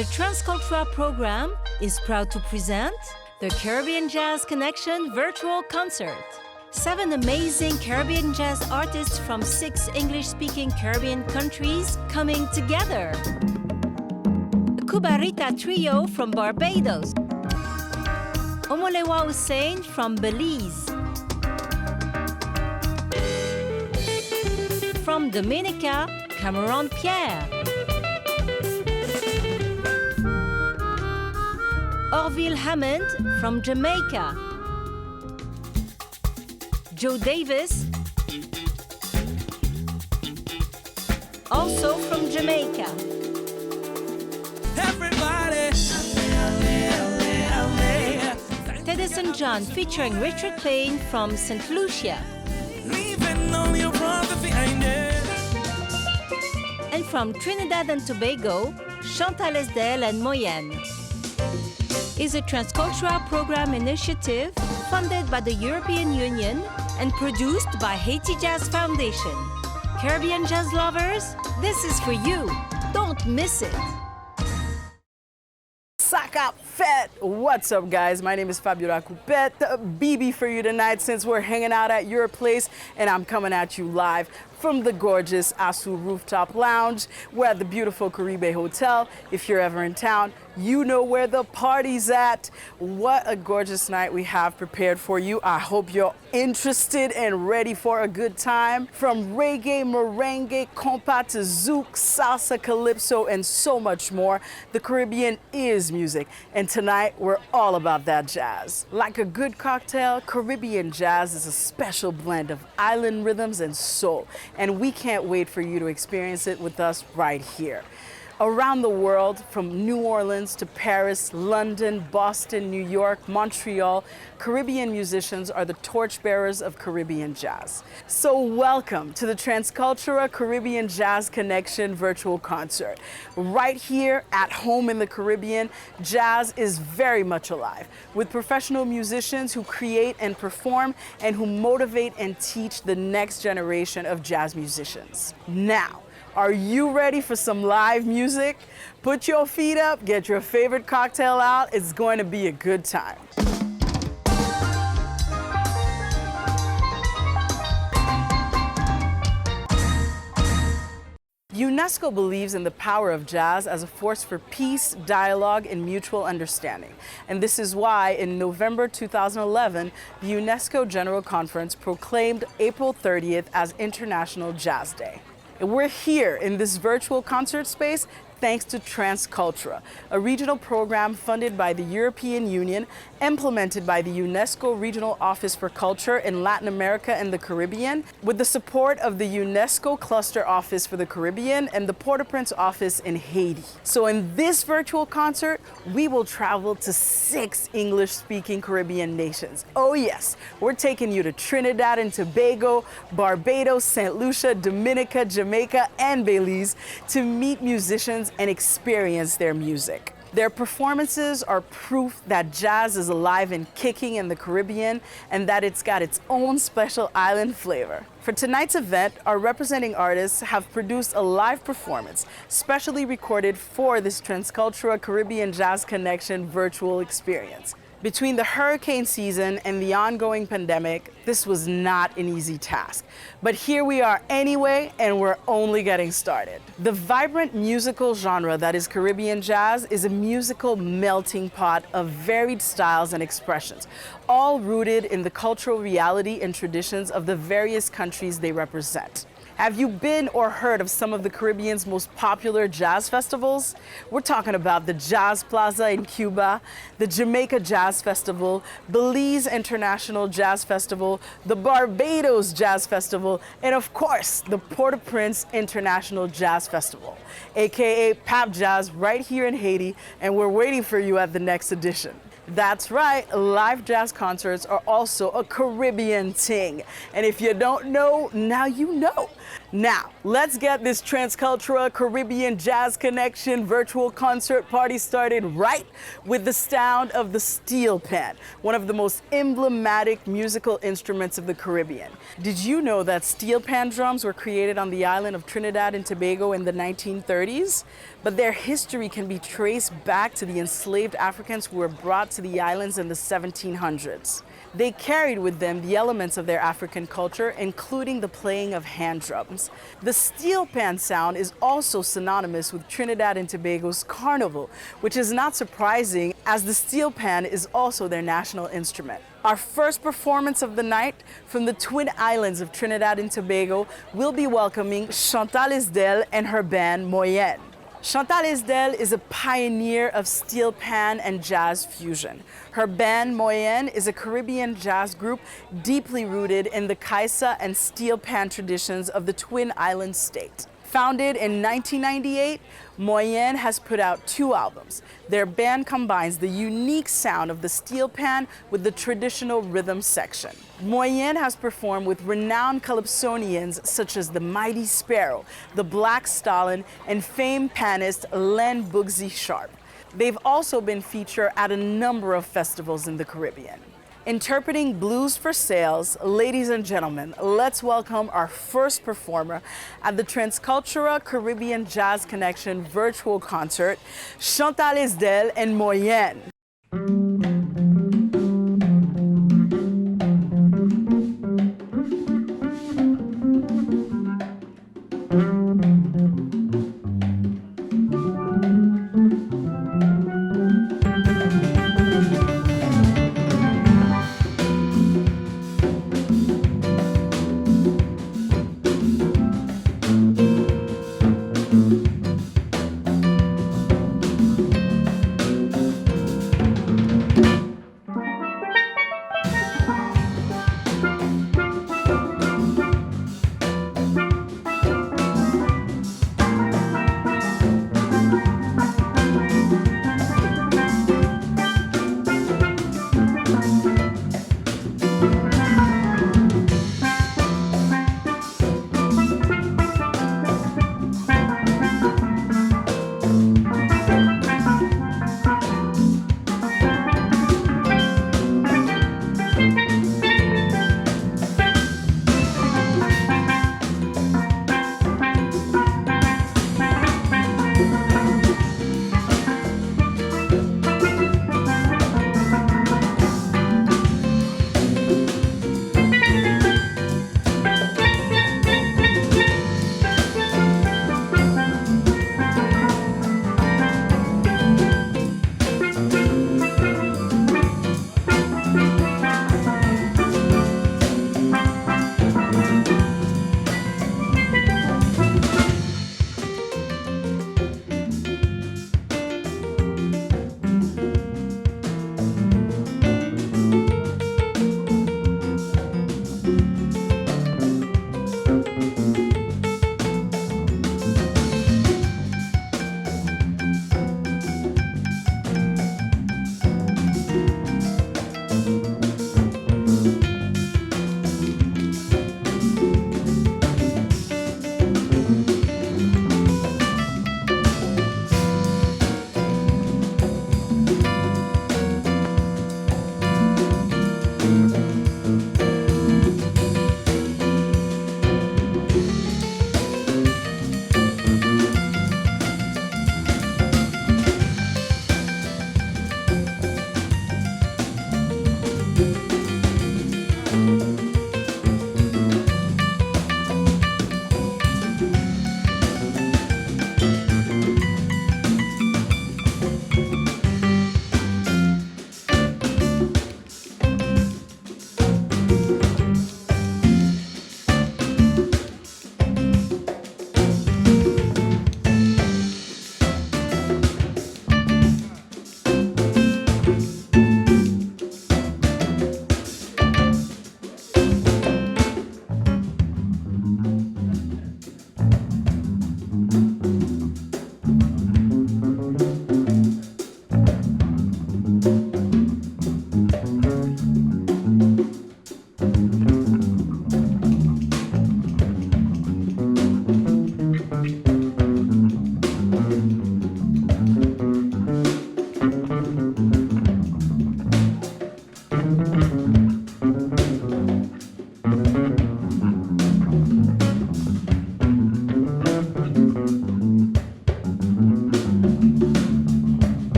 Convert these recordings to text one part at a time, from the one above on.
The Transcultura program is proud to present the Caribbean Jazz Connection virtual concert. 7 amazing Caribbean jazz artists from 6 English-speaking Caribbean countries coming together. The Kubarita Trio from Barbados. Omolewa Hussein from Belize. From Dominica, Cameron Pierre. Orville Hammond from Jamaica. Joe Davis, also from Jamaica. Everybody. Teddyson John featuring Richard Payne from St. Lucia. Leaving all your problems behind you. And from Trinidad and Tobago, Chantal Esdel and Moyenne. Is a Transcultura program initiative funded by the European Union and produced by Haiti Jazz Foundation. Caribbean jazz lovers, this is for you. Don't miss it. Saka Fet! What's up, guys? My name is Fabiola Coupet, BB for you tonight since we're hanging out at your place and I'm coming at you live from the gorgeous Asu Rooftop Lounge. We're at the beautiful Caribe Hotel. If you're ever in town, you know where the party's at. What a gorgeous night we have prepared for you. I hope you're interested and ready for a good time. From reggae, merengue, compa to zouk, salsa, calypso, and so much more, the Caribbean is music. And tonight, we're all about that jazz. Like a good cocktail, Caribbean jazz is a special blend of island rhythms and soul. And we can't wait for you to experience it with us right here. Around the world, from New Orleans to Paris, London, Boston, New York, Montreal, Caribbean musicians are the torchbearers of Caribbean jazz. So welcome to the Transcultura Caribbean Jazz Connection virtual concert. Right here at home in the Caribbean, jazz is very much alive, with professional musicians who create and perform and who motivate and teach the next generation of jazz musicians. Now, are you ready for some live music? Put your feet up, get your favorite cocktail out. It's going to be a good time. UNESCO believes in the power of jazz as a force for peace, dialogue, and mutual understanding. And this is why in November 2011, the UNESCO General Conference proclaimed April 30th as International Jazz Day. And we're here in this virtual concert space thanks to Transcultura, a regional program funded by the European Union, implemented by the UNESCO Regional Office for Culture in Latin America and the Caribbean, with the support of the UNESCO Cluster Office for the Caribbean and the Port-au-Prince office in Haiti. So in this virtual concert, we will travel to 6 English-speaking Caribbean nations. Oh yes, we're taking you to Trinidad and Tobago, Barbados, St. Lucia, Dominica, Jamaica, and Belize to meet musicians and experience their music. Their performances are proof that jazz is alive and kicking in the Caribbean and that it's got its own special island flavor. For tonight's event, our representing artists have produced a live performance, specially recorded for this Transcultura Caribbean Jazz Connection virtual experience. Between the hurricane season and the ongoing pandemic, this was not an easy task. But here we are anyway, and we're only getting started. The vibrant musical genre that is Caribbean jazz is a musical melting pot of varied styles and expressions, all rooted in the cultural reality and traditions of the various countries they represent. Have you been or heard of some of the Caribbean's most popular jazz festivals? We're talking about the Jazz Plaza in Cuba, the Jamaica Jazz Festival, Belize International Jazz Festival, the Barbados Jazz Festival, and of course, the Port-au-Prince International Jazz Festival, aka Pap Jazz, right here in Haiti, and we're waiting for you at the next edition. That's right, live jazz concerts are also a Caribbean thing. And if you don't know, now you know. Now, let's get this Transcultura Caribbean Jazz Connection virtual concert party started right with the sound of the steel pan, one of the most emblematic musical instruments of the Caribbean. Did you know that steel pan drums were created on the island of Trinidad and Tobago in the 1930s? But their history can be traced back to the enslaved Africans who were brought to the islands in the 1700s. They carried with them the elements of their African culture, including the playing of hand drums. The steel pan sound is also synonymous with Trinidad and Tobago's carnival, which is not surprising as the steel pan is also their national instrument. Our first performance of the night from the Twin Islands of Trinidad and Tobago will be welcoming Chantal Isdel and her band Moyenne. Chantal Isdel is a pioneer of steel pan and jazz fusion. Her band Moyenne is a Caribbean jazz group deeply rooted in the kaisa and steel pan traditions of the Twin Islands state. Founded in 1998, Moyenne has put out 2 albums. Their band combines the unique sound of the steel pan with the traditional rhythm section. Moyenne has performed with renowned calypsonians such as the Mighty Sparrow, the Black Stallion, and famed panist Len Bugsy Sharp. They've also been featured at a number of festivals in the Caribbean. Interpreting blues for sales, ladies and gentlemen, let's welcome our first performer at the Transcultura Caribbean Jazz Connection virtual concert, Chantal Isdel and Moyenne.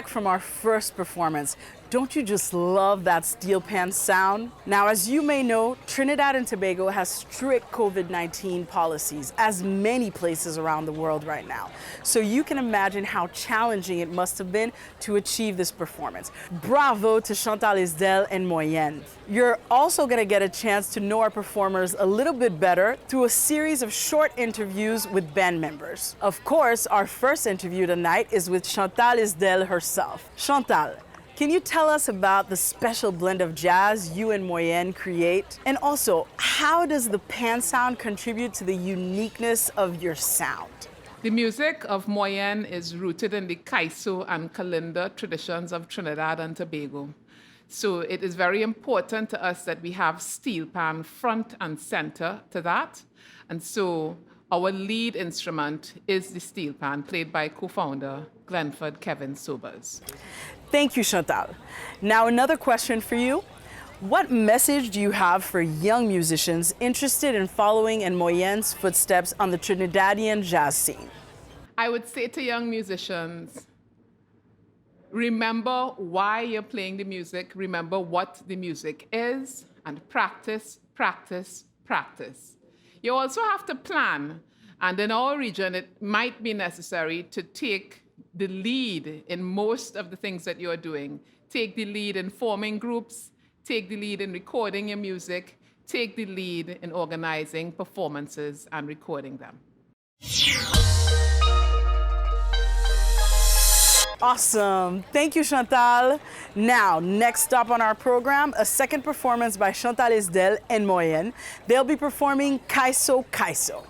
back from our first performance. Don't you just love that steel pan sound? Now, as you may know, Trinidad and Tobago has strict COVID-19 policies, as many places around the world right now. So you can imagine how challenging it must have been to achieve this performance. Bravo to Chantal Isdel and Moyenne. You're also gonna get a chance to know our performers a little bit better through a series of short interviews with band members. Of course, our first interview tonight is with Chantal Isdel herself. Chantal, can you tell us about the special blend of jazz you and Moyenne create? And also, how does the pan sound contribute to the uniqueness of your sound? The music of Moyenne is rooted in the Kaiso and Kalinda traditions of Trinidad and Tobago. So it is very important to us that we have steel pan front and center to that. And so our lead instrument is the steel pan, played by co-founder Glenford Kevin Sobers. Thank you, Chantal. Now, another question for you. What message do you have for young musicians interested in following in Moyenne's footsteps on the Trinidadian jazz scene? I would say to young musicians, remember why you're playing the music, remember what the music is, and practice, practice, practice. You also have to plan, and in our region, it might be necessary to take the lead in most of the things that you're doing. Take the lead in forming groups, take the lead in recording your music, take the lead in organizing performances and recording them. Awesome. Thank you, Chantal. Now, next up on our program, a second performance by Chantal Isdel and Moyenne. They'll be performing Kaiso Kaiso.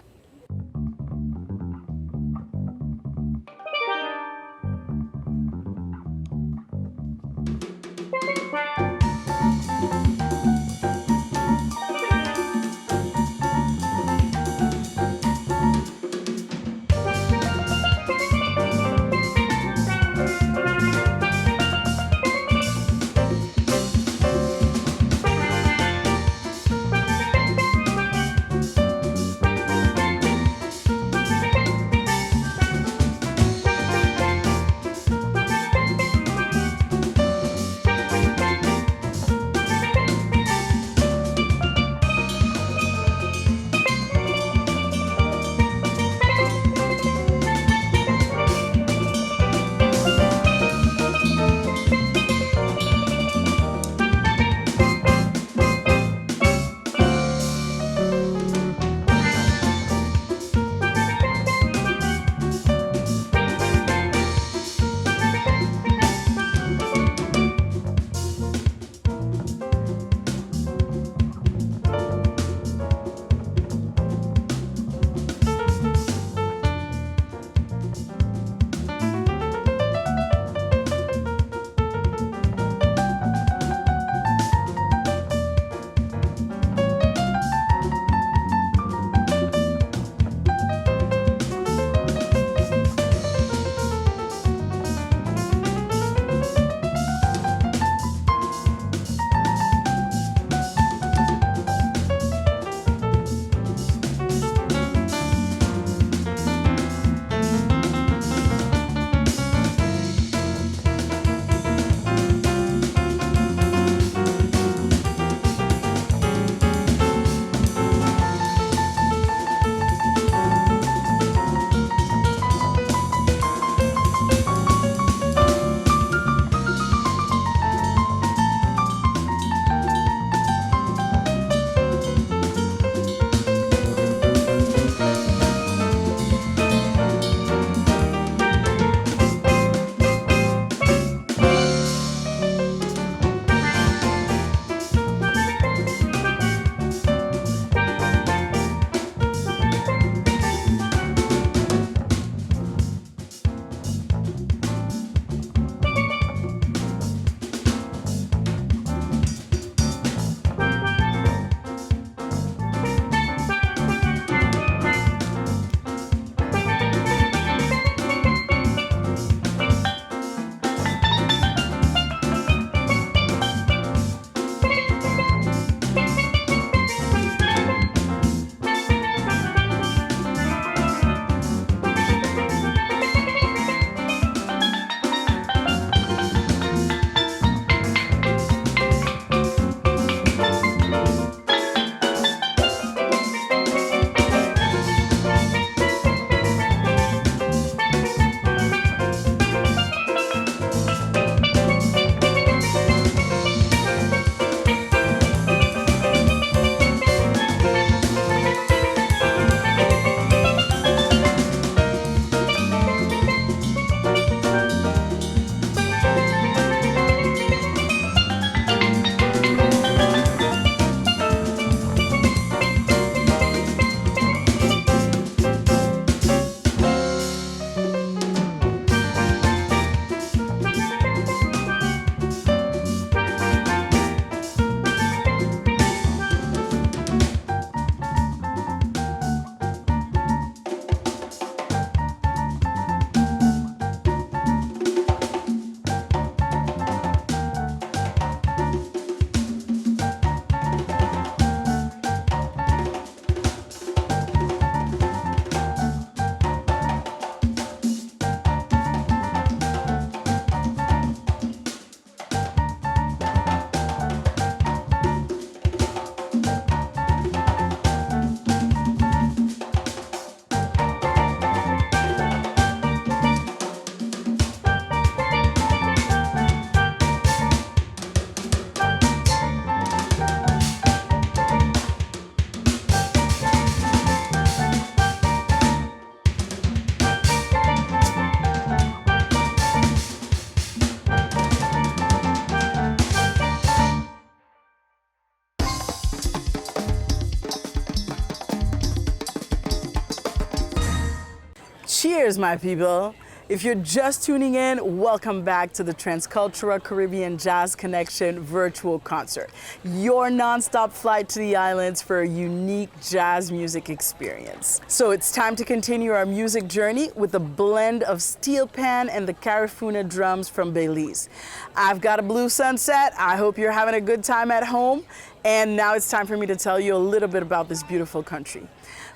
Cheers, my people. If you're just tuning in, welcome back to the Transcultura Caribbean Jazz Connection virtual concert, your nonstop flight to the islands for a unique jazz music experience. So it's time to continue our music journey with a blend of steel pan and the Carifuna drums from Belize. I've got a blue sunset. I hope you're having a good time at home. And now it's time for me to tell you a little bit about this beautiful country.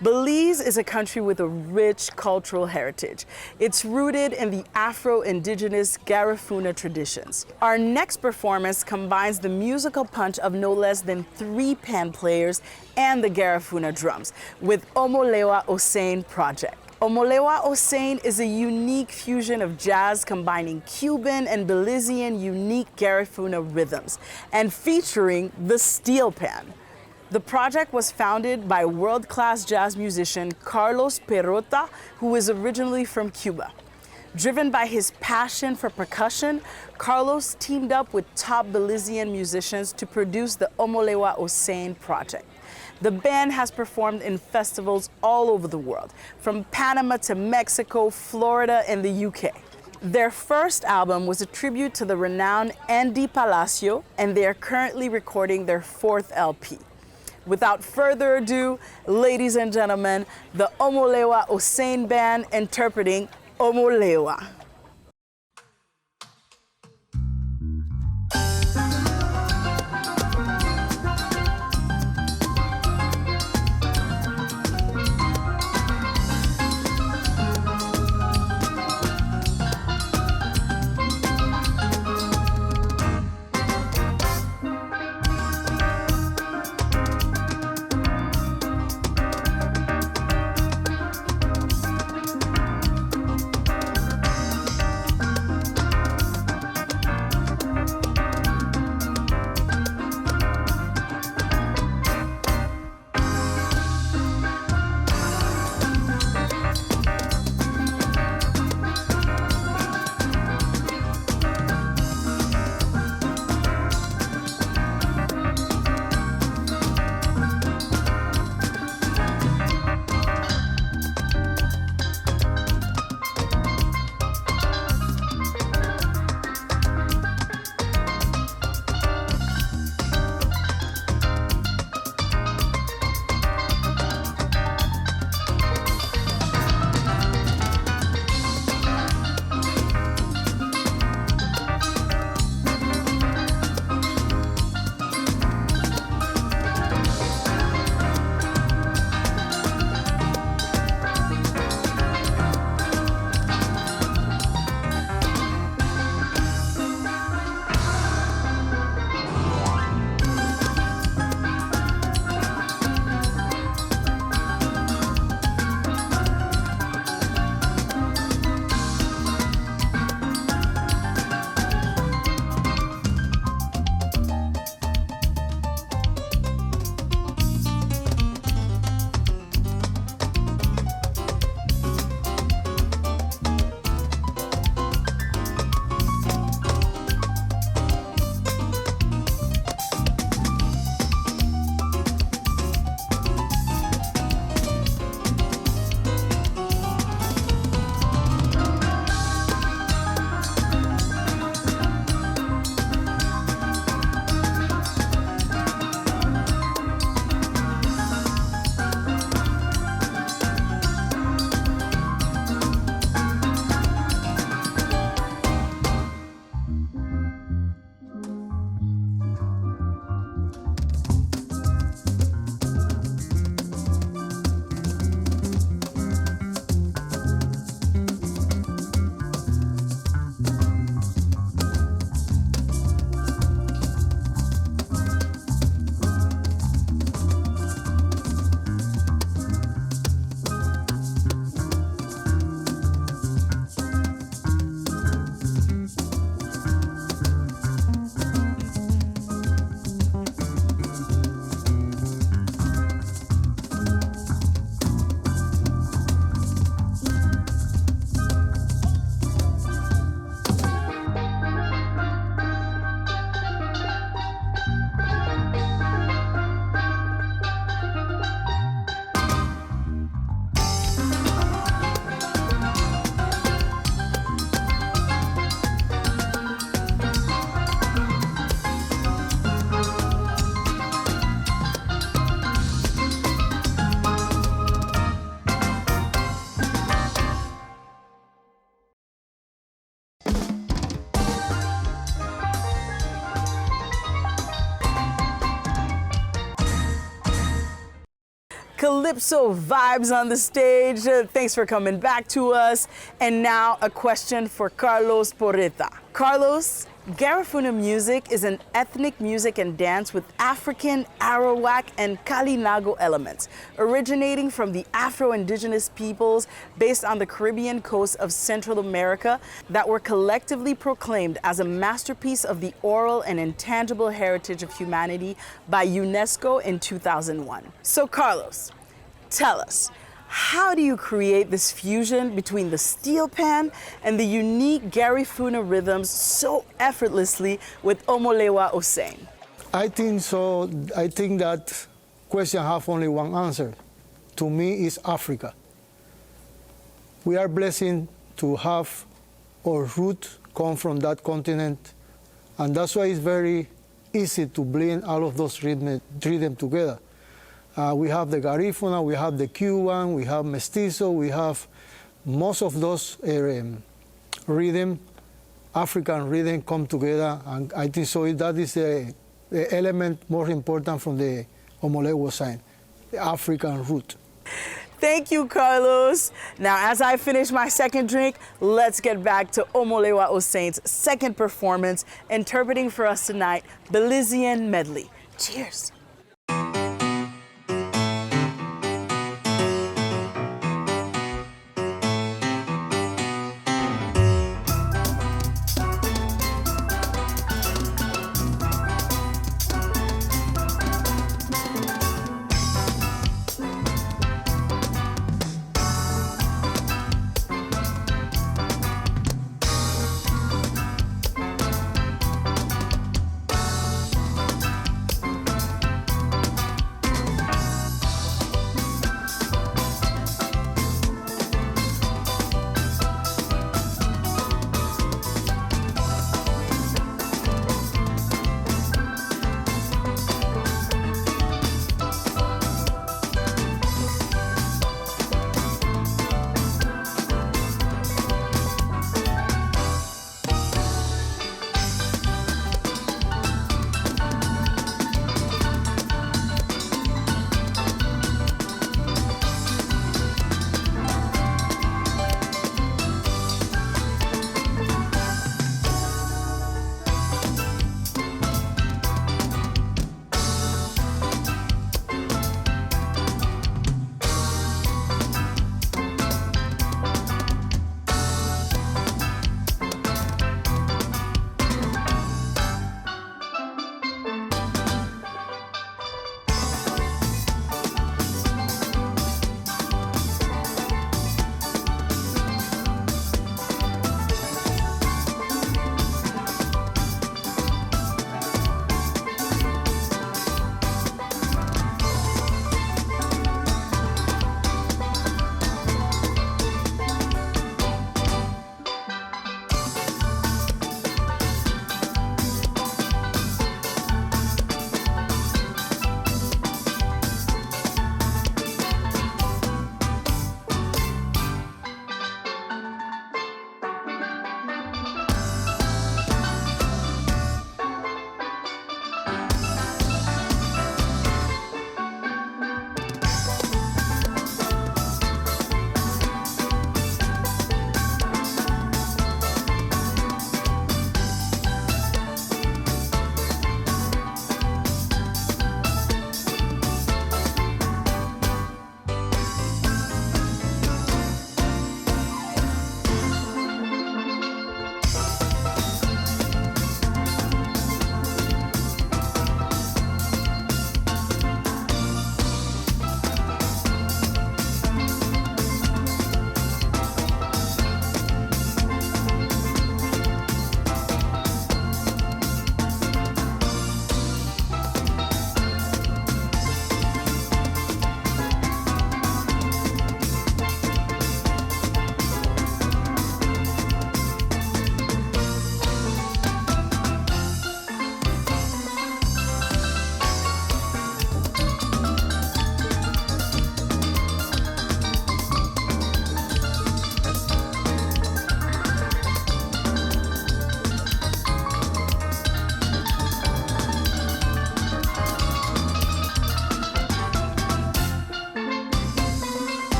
Belize is a country with a rich cultural heritage. It's rooted in the Afro-Indigenous Garifuna traditions. Our next performance combines the musical punch of no less than 3 pan players and the Garifuna drums with Omolewa Osane Project. Omolewa Osane is a unique fusion of jazz combining Cuban and Belizean unique Garifuna rhythms and featuring the steel pan. The project was founded by world-class jazz musician Carlos Perrota, who is originally from Cuba. Driven by his passion for percussion, Carlos teamed up with top Belizean musicians to produce the Omolewa Osane project. The band has performed in festivals all over the world, from Panama to Mexico, Florida, and the UK. Their first album was a tribute to the renowned Andy Palacio, and they are currently recording their 4th LP. Without further ado, ladies and gentlemen, the Omolewa Osane Band interpreting Omolewa. Calypso vibes on the stage. Thanks for coming back to us. And now a question for Carlos Porreta. Carlos, Garifuna music is an ethnic music and dance with African, Arawak, and Kalinago elements, originating from the Afro-Indigenous peoples based on the Caribbean coast of Central America that were collectively proclaimed as a masterpiece of the oral and intangible heritage of humanity by UNESCO in 2001. So Carlos, tell us, how do you create this fusion between the steel pan and the unique Garifuna rhythms so effortlessly with Omolewa Osei? I think so. I think that question have only one answer. To me, is Africa. We are blessed to have our root come from that continent, and that's why it's very easy to blend all of those rhythms together. We have the Garifuna, we have the Cuban, we have Mestizo, we have most of those rhythm, African rhythm come together, and I think so that is the element more important from the Omolewa sign, the African root. Thank you, Carlos. Now, as I finish my second drink, let's get back to Omolewa Osei's second performance, interpreting for us tonight, Belizean Medley. Cheers.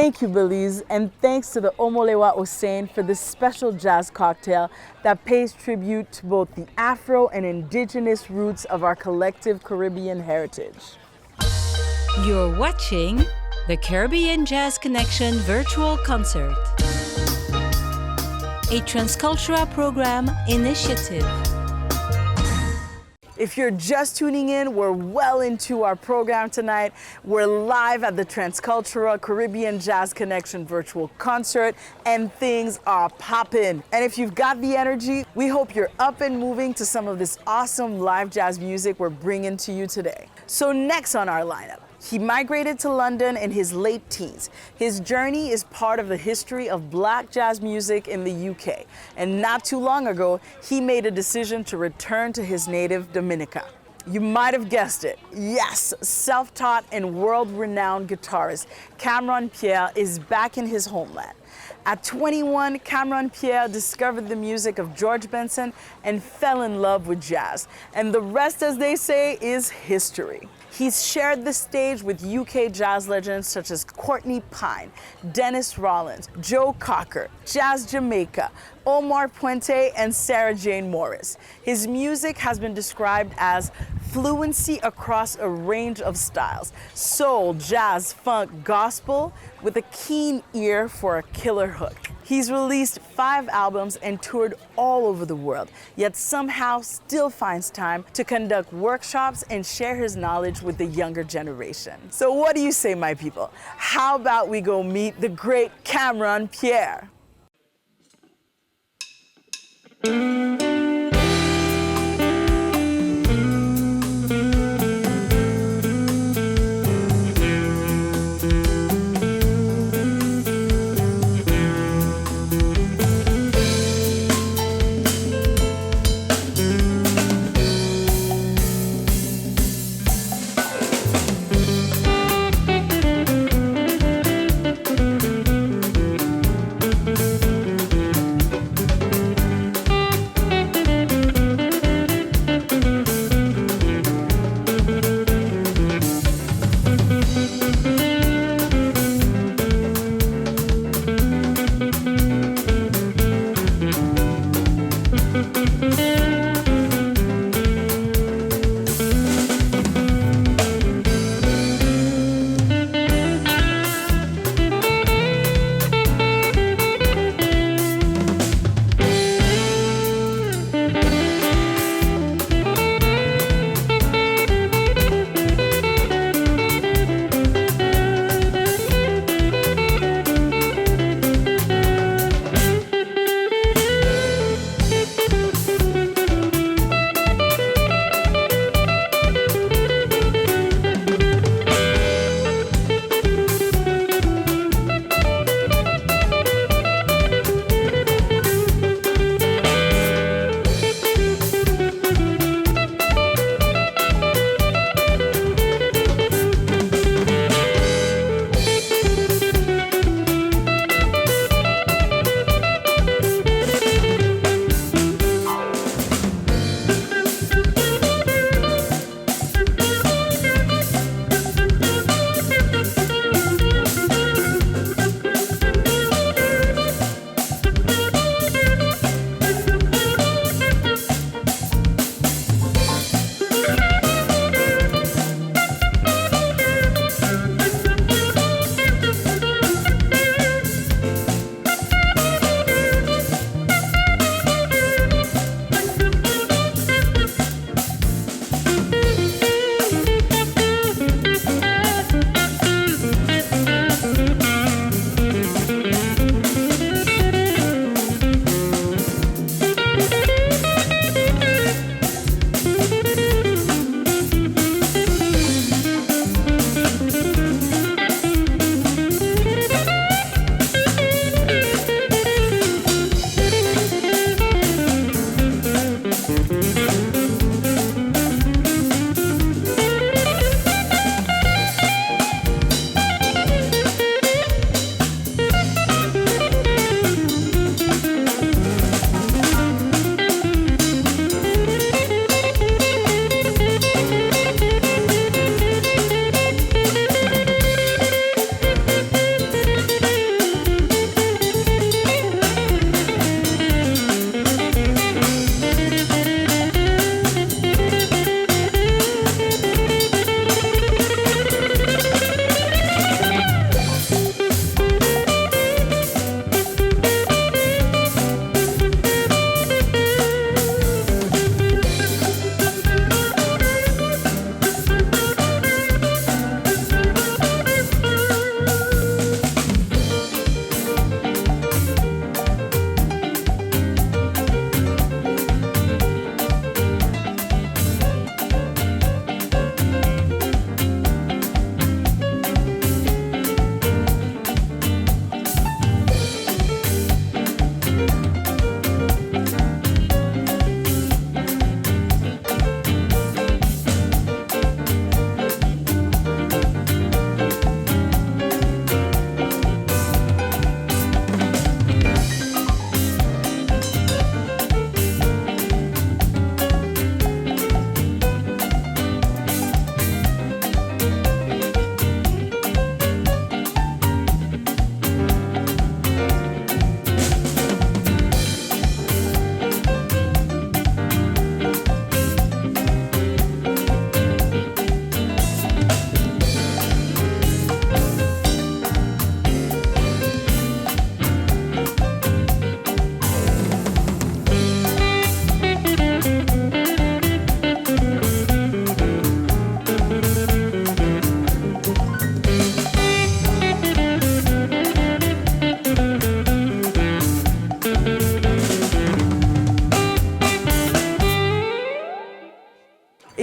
Thank you, Belize, and thanks to the Omolewa Osein for this special jazz cocktail that pays tribute to both the Afro and indigenous roots of our collective Caribbean heritage. You're watching the Caribbean Jazz Connection virtual concert, a Transcultura program initiative. If you're just tuning in, we're well into our program tonight. We're live at the Transcultura Caribbean Jazz Connection virtual concert, and things are popping. And if you've got the energy, we hope you're up and moving to some of this awesome live jazz music we're bringing to you today. So next on our lineup, he migrated to London in his late teens. His journey is part of the history of black jazz music in the UK. And not too long ago, he made a decision to return to his native Dominica. You might have guessed it. Yes, self-taught and world-renowned guitarist Cameron Pierre is back in his homeland. At 21, Cameron Pierre discovered the music of George Benson and fell in love with jazz. And the rest, as they say, is history. He's shared the stage with UK jazz legends such as Courtney Pine, Dennis Rollins, Joe Cocker, Jazz Jamaica, Omar Puente, and Sarah Jane Morris. His music has been described as fluency across a range of styles: soul, jazz, funk, gospel, with a keen ear for a killer hook. He's released 5 albums and toured all over the world, yet somehow still finds time to conduct workshops and share his knowledge with the younger generation. So what do you say, my people? How about we go meet the great Cameron Pierre?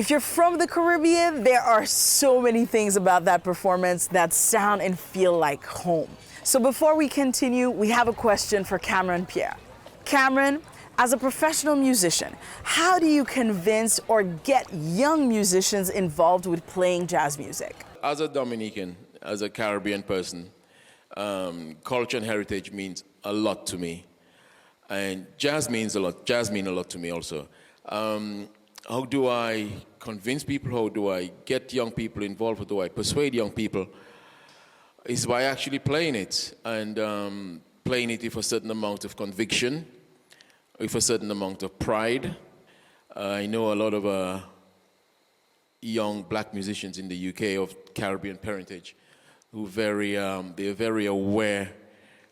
If you're from the Caribbean, there are so many things about that performance that sound and feel like home. So before we continue, we have a question for Cameron Pierre. Cameron, as a professional musician, how do you convince or get young musicians involved with playing jazz music? As a Dominican, as a Caribbean person, culture and heritage means a lot to me. And jazz means a lot. Jazz means a lot to me also. How do I convince people? How do I get young people involved? How do I persuade young people? Is by actually playing it, and playing it with a certain amount of conviction, with a certain amount of pride. I know a lot of young black musicians in the UK of Caribbean parentage who they're very aware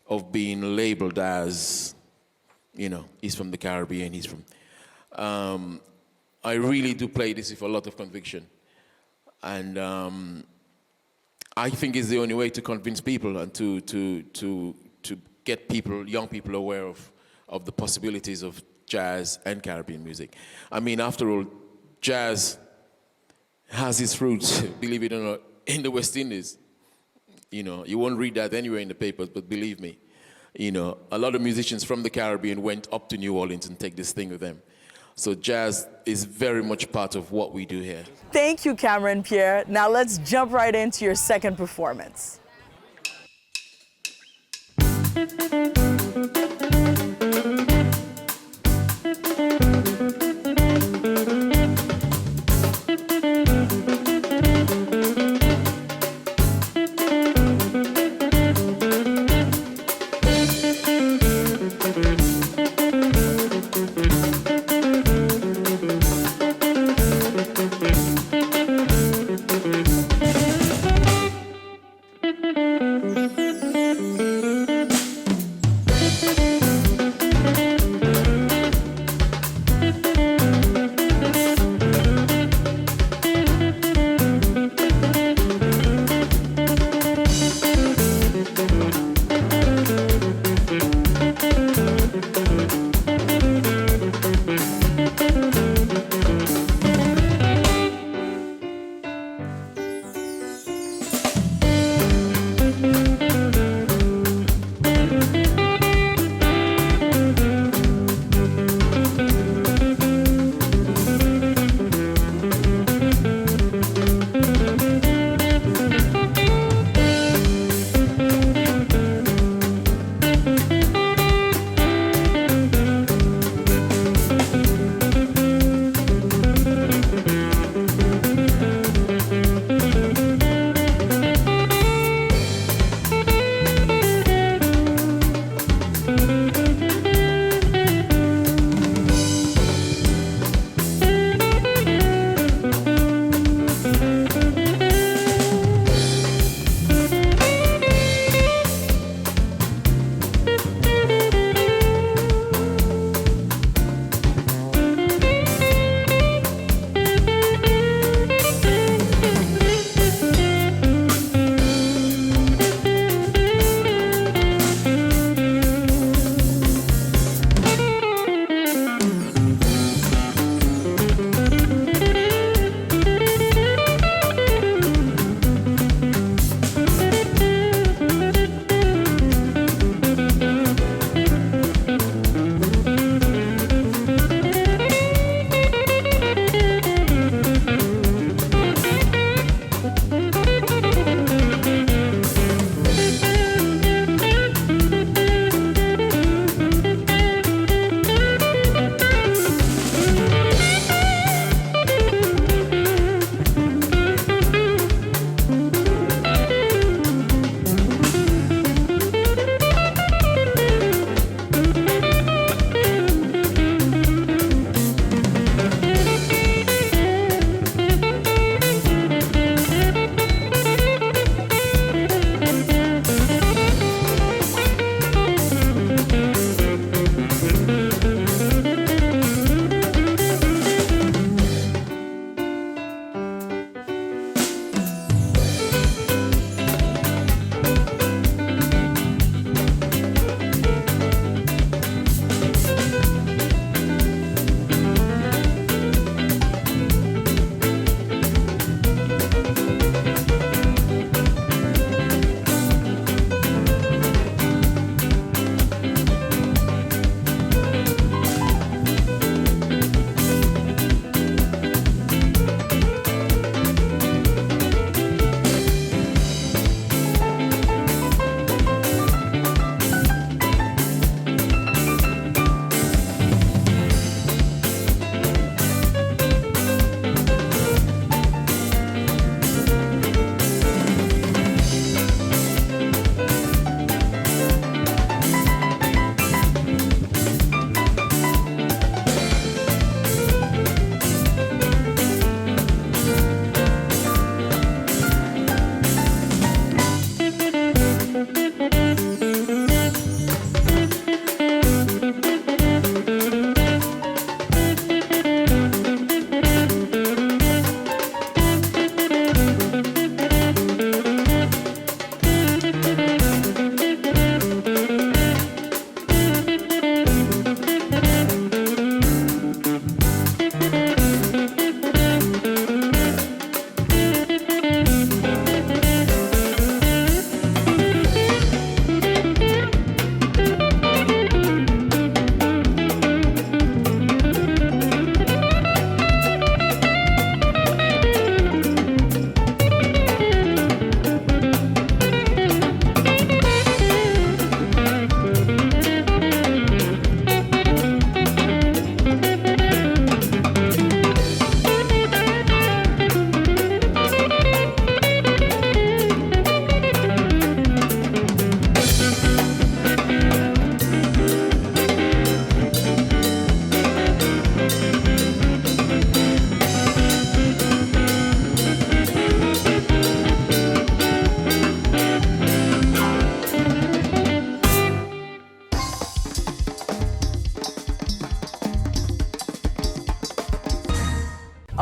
of being labeled as, he's from the Caribbean, he's from... I really do play this with a lot of conviction. And I think it's the only way to convince people and to get people, young people, aware of the possibilities of jazz and Caribbean music. I mean, after all, jazz has its roots, believe it or not, in the West Indies. You won't read that anywhere in the papers, but believe me, a lot of musicians from the Caribbean went up to New Orleans and take this thing with them. So jazz is very much part of what we do here. Thank you, Cameron Pierre. Now let's jump right into your second performance.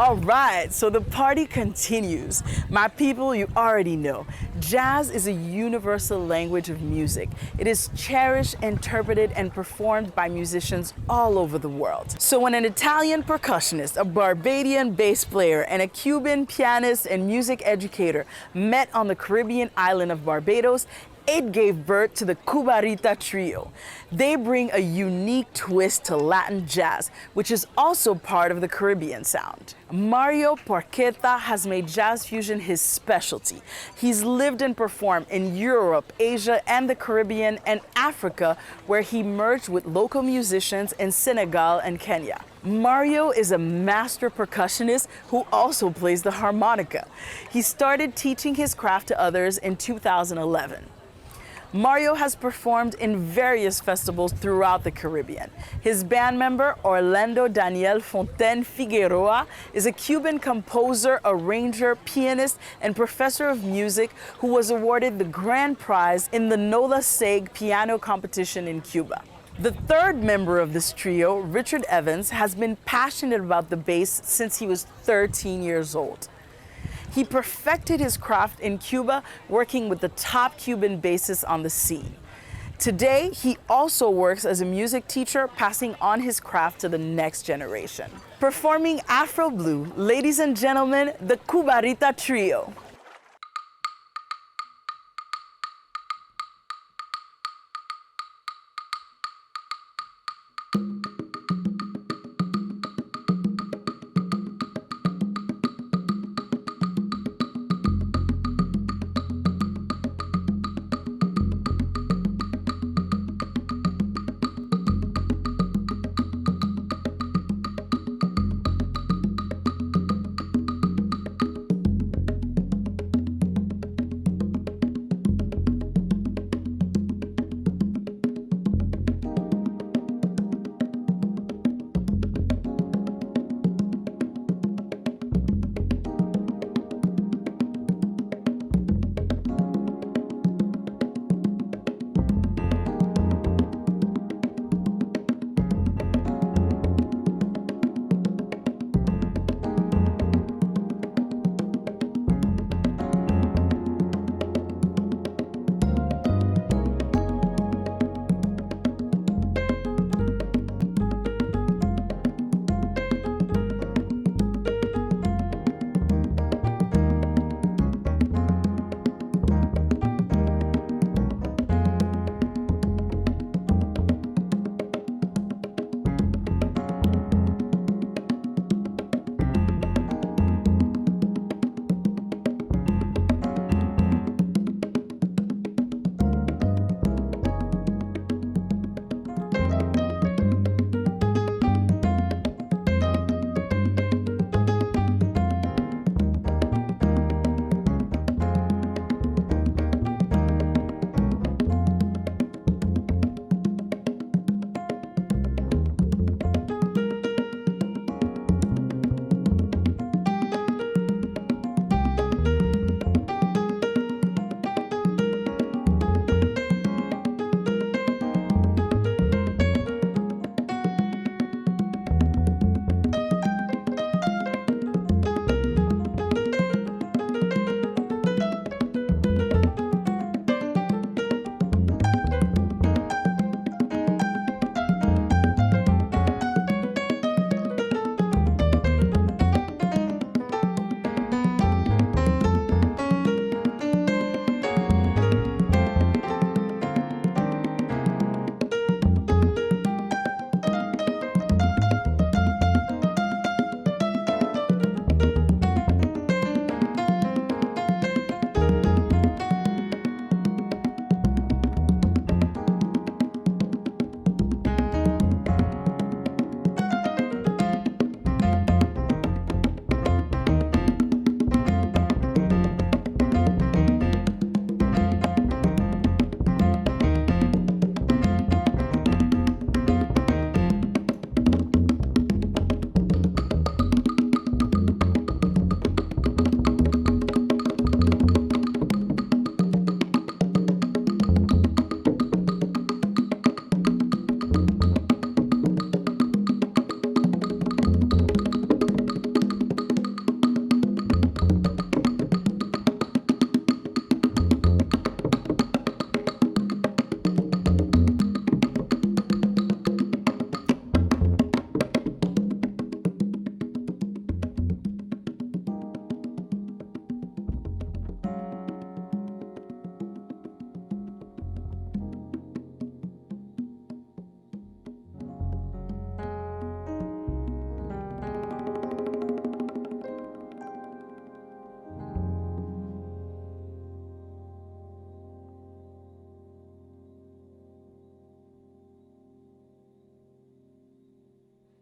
All right, so the party continues. My people, you already know, jazz is a universal language of music. It is cherished, interpreted, and performed by musicians all over the world. So when an Italian percussionist, a Barbadian bass player, and a Cuban pianist and music educator met on the Caribbean island of Barbados, it gave birth to the Cubarita Trio. They bring a unique twist to Latin jazz, which is also part of the Caribbean sound. Mario Porchetta has made jazz fusion his specialty. He's lived and performed in Europe, Asia, and the Caribbean and Africa, where he merged with local musicians in Senegal and Kenya. Mario is a master percussionist who also plays the harmonica. He started teaching his craft to others in 2011. Mario has performed in various festivals throughout the Caribbean. His band member, Orlando Daniel Fontaine Figueroa, is a Cuban composer, arranger, pianist, and professor of music who was awarded the grand prize in the Nola Seg piano competition in Cuba. The third member of this trio, Richard Evans, has been passionate about the bass since he was 13 years old. He perfected his craft in Cuba, working with the top Cuban bassists on the scene. Today, he also works as a music teacher, passing on his craft to the next generation. Performing Afro Blue, ladies and gentlemen, the Cubarita Trio.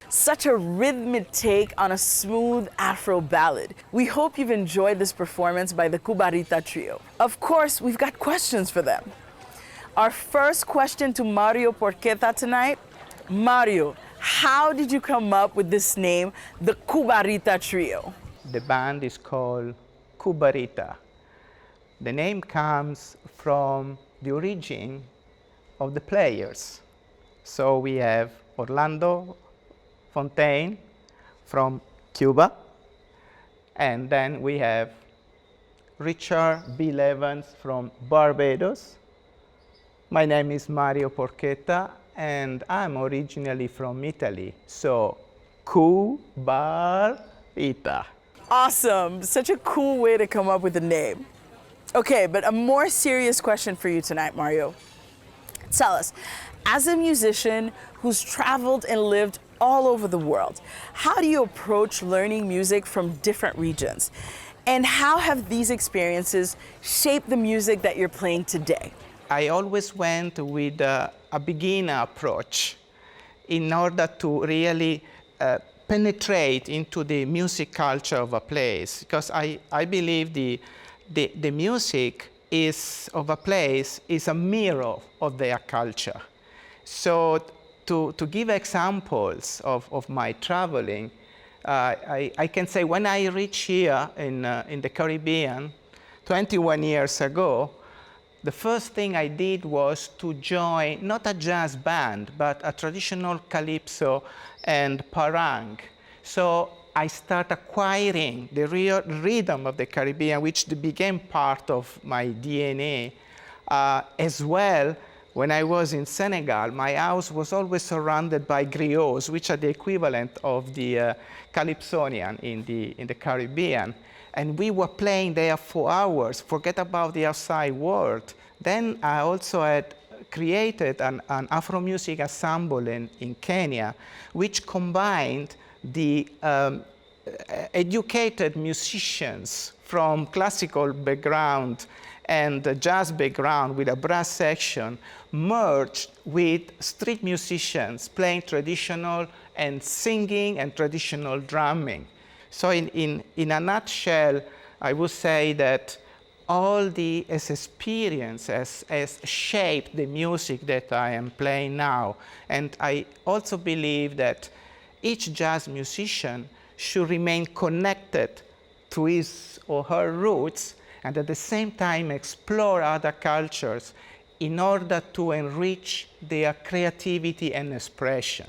Such a rhythmic take on a smooth Afro ballad. We hope you've enjoyed this performance by the Cubarita Trio. Of course, we've got questions for them. Our first question to Mario Porqueta tonight. Mario, how did you come up with this name, the Cubarita Trio? The band is called Cubarita. The name comes from the origin of the players. So we have Orlando Fontaine from Cuba, and then we have Richard Bill Evans from Barbados. My name is Mario Porqueta, and I'm originally from Italy, so Cubarita. Awesome, such a cool way to come up with a name. Okay, but a more serious question for you tonight, Mario. Tell us, as a musician who's traveled and lived all over the world, how do you approach learning music from different regions? And how have these experiences shaped the music that you're playing today? I always went with a beginner approach in order to really penetrate into the music culture of a place, because I believe the music of a place is a mirror of their culture. So to give examples of my traveling, I can say when I reached here in the Caribbean 21 years ago, the first thing I did was to join not a jazz band, but a traditional calypso and parang. So I started acquiring the real rhythm of the Caribbean, which became part of my DNA. As well, when I was in Senegal, my house was always surrounded by griots, which are the equivalent of the calypsonian in the Caribbean. And we were playing there for hours, forget about the outside world. Then I also had created an Afro music ensemble in Kenya, which combined the educated musicians from classical background and the jazz background with a brass section, merged with street musicians playing traditional and singing and traditional drumming. So in a nutshell, I would say that all this experience has shaped the music that I am playing now. And I also believe that each jazz musician should remain connected to his or her roots, and at the same time explore other cultures in order to enrich their creativity and expression.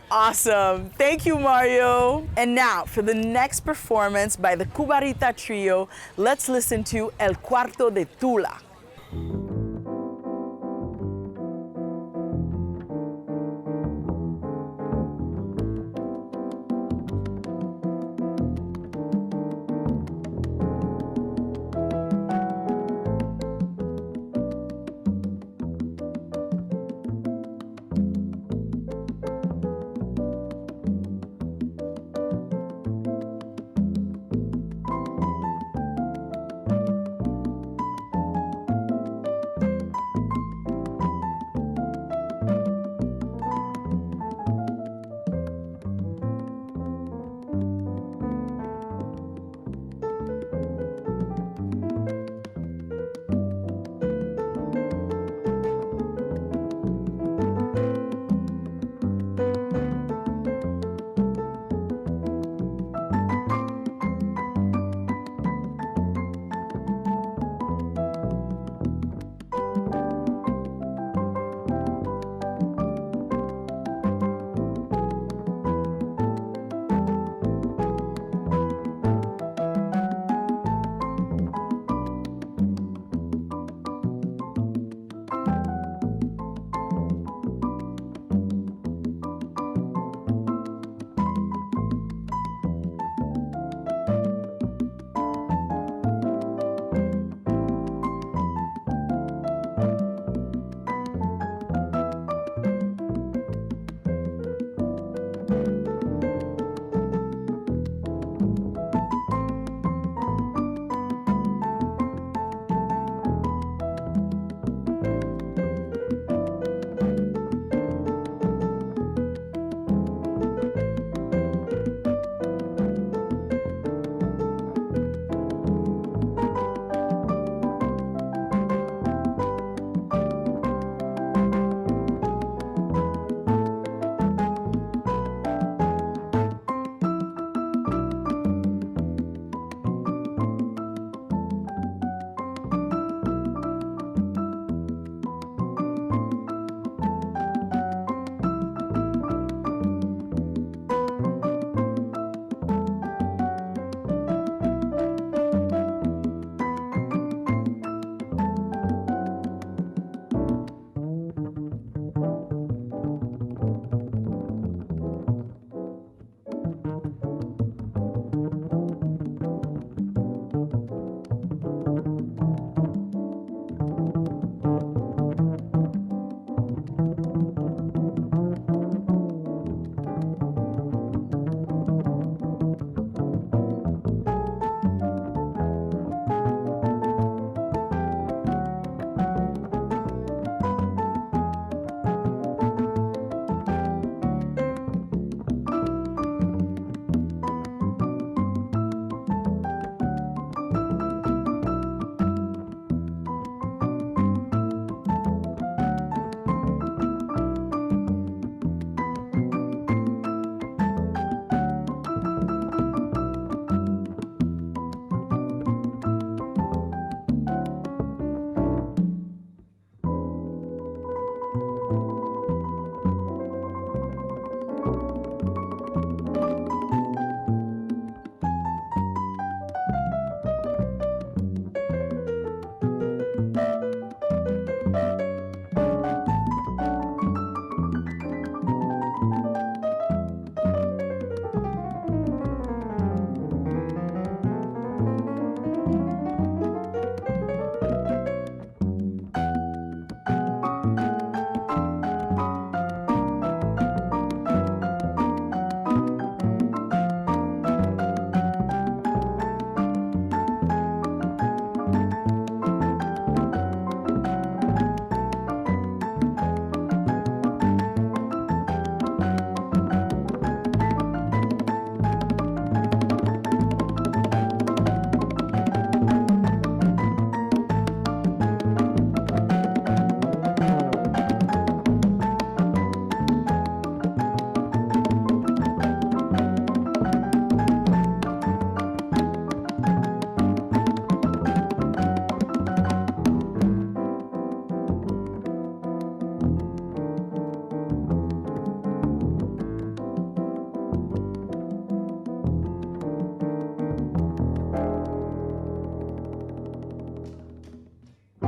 Awesome. Thank you, Mario. And now, for the next performance by the Cubarita Trio, let's listen to El Cuarto de Tula.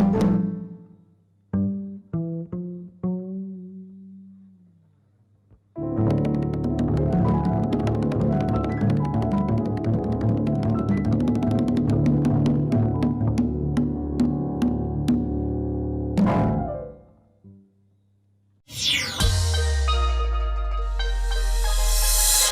you.